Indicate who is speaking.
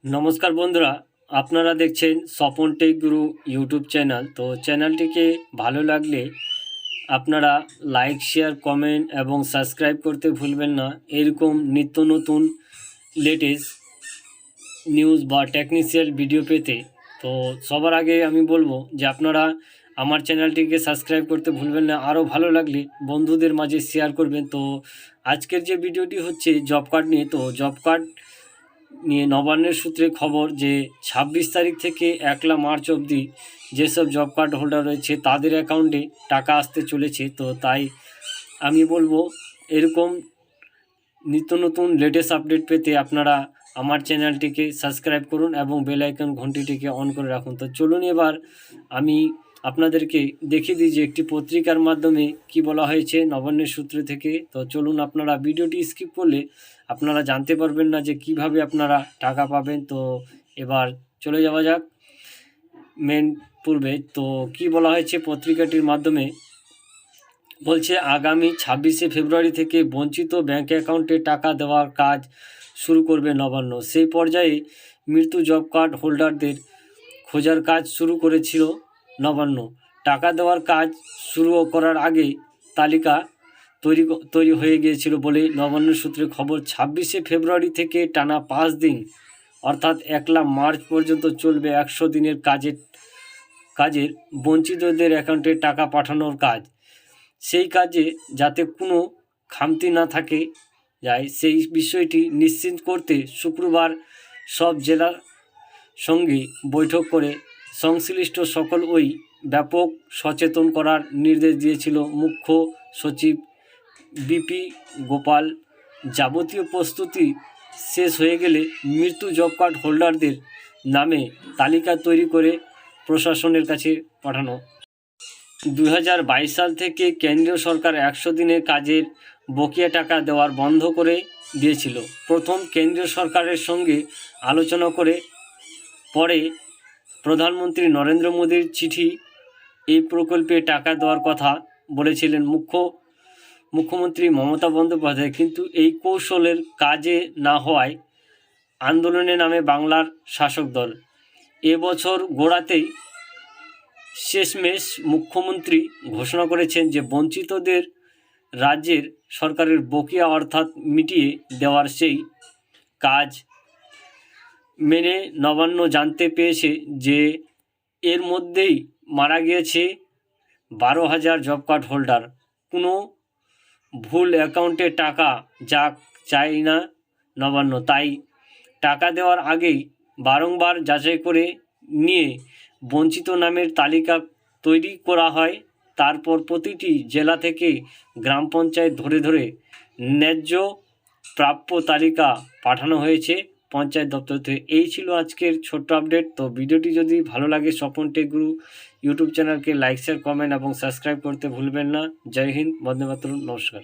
Speaker 1: নমস্কার বন্ধুরা, আপনারা দেখছেন স্বপন টেক গুরু ইউটিউব চ্যানেল। তো চ্যানেলটিকে ভালো লাগলে আপনারা লাইক, শেয়ার, কমেন্ট এবং সাবস্ক্রাইব করতে ভুলবেন না। এরকম নিত্য নতুন লেটেস্ট নিউজ বা টেকনিক্যাল ভিডিও পেতে। তো সবার আগে আমি বলবো যে আপনারা আমার চ্যানেলটিকে সাবস্ক্রাইব করতে ভুলবেন না। আরও ভালো লাগলে বন্ধুদের মাঝে শেয়ার করবেন। তো আজকের যে ভিডিওটি হচ্ছে জব কার্ড নিয়ে। তো জব কার্ড নিয়ে নবান্নের সূত্রে খবর যে ২৬ তারিখ থেকে ১ মার্চ অবধি যেসব জব কার্ড হোল্ডার রয়েছে তাদের অ্যাকাউন্টে টাকা আসতে চলেছে। তো তাই আমি বলবো এরকম নিত্য নতুন লেটেস্ট আপডেট পেতে আপনারা আমার চ্যানেলটিকে সাবস্ক্রাইব করুন এবং বেল আইকন ঘন্টিটিকে অন করে রাখুন। তো চলুন এবার আমি আপনাদেরকে দেখিয়ে দিই যে একটি পত্রিকার মাধ্যমে কি বলা হয়েছে নবান্নের সূত্র থেকে। তো চলুন, আপনারা ভিডিওটি স্কিপ করলে আপনারা জানতে পারবেন না যে কিভাবে আপনারা টাকা পাবেন। তো এবার চলে যাওয়া যাক মেন পূর্বে। তো কি বলা হয়েছে পত্রিকাটির মাধ্যমে, বলছে আগামী ২৬শে ফেব্রুয়ারি থেকে বঞ্চিত ব্যাঙ্ক অ্যাকাউন্টে টাকা দেওয়ার কাজ শুরু করবে নবান্ন। সেই পর্যায়ে মৃত জব কার্ড হোল্ডারদের খোঁজার কাজ শুরু করেছিল নবান্ন। টাকা দেওয়ার কাজ শুরু করার আগে তালিকা তৈরি হয়ে গিয়েছিল বলে নবান্ন সূত্রে খবর। ২৬শে ফেব্রুয়ারি থেকে টানা ৫ দিন অর্থাৎ ১ মার্চ পর্যন্ত চলবে ১০০ দিনের কাজের বঞ্চিতদের অ্যাকাউন্টে টাকা পাঠানোর কাজ। সেই কাজে যাতে কোনো খামতি না থাকে যায় সেই বিষয়টি নিশ্চিত করতে শুক্রবার সব জেলার সঙ্গে বৈঠক করে সংশ্লিষ্ট সকল ওই ব্যাপক সচেতন করার নির্দেশ দিয়েছিল মুখ্য সচিব বিপি গোপাল। যাবতীয় প্রস্তুতি শেষ হয়ে গেলে মৃত্যু জব কার্ড হোল্ডারদের নামে তালিকা তৈরি করে প্রশাসনের কাছে পাঠানো। ২০২২ সাল থেকে কেন্দ্রীয় সরকার ১০০ দিনের কাজের বকেয়া টাকা দেওয়ার বন্ধ করে দিয়েছিল। প্রথম কেন্দ্রীয় সরকারের সঙ্গে আলোচনা করে পরে প্রধানমন্ত্রী নরেন্দ্র মোদীর চিঠি এই প্রকল্পে টাকা দেওয়ার কথা বলেছিলেন মুখ্যমন্ত্রী মমতা বন্দ্যোপাধ্যায়। কিন্তু এই কৌশলের কাজে না হওয়ায় আন্দোলনে নামে বাংলার শাসক দল। এবছর গোড়াতেই শেষমেশ মুখ্যমন্ত্রী ঘোষণা করেছেন যে বঞ্চিতদের রাজ্যের সরকারের বকেয়া অর্থাৎ মিটিয়ে দেওয়ার সেই কাজ মেনে নবান্ন জানতে পেরেছে যে এর মধ্যেই মারা গিয়েছে ১২,০০০ জব কার্ড হোল্ডার। কোনো ভুল অ্যাকাউন্টে টাকা যাক চাই না নবান্ন। তাই টাকা দেওয়ার আগেই বারংবার যাচাই করে নিয়ে বঞ্চিত নামের তালিকা তৈরি করা হয়। তারপর প্রতিটি জেলা থেকে গ্রাম পঞ্চায়েত ধরে ধরে ন্যায্য প্রাপ্য তালিকা পাঠানো হয়েছে পঞ্চায়েত দপ্তর থেকে। এই ছিল আজকের ছোট্ট আপডেট। তো ভিডিওটি যদি ভালো লাগে স্বপন টেক গুরু ইউটিউব চ্যানেলকে লাইক, শেয়ার, কমেন্ট এবং সাবস্ক্রাইব করতে ভুলবেন না। জয় হিন্দ, বন্দে মাতরম, নমস্কার।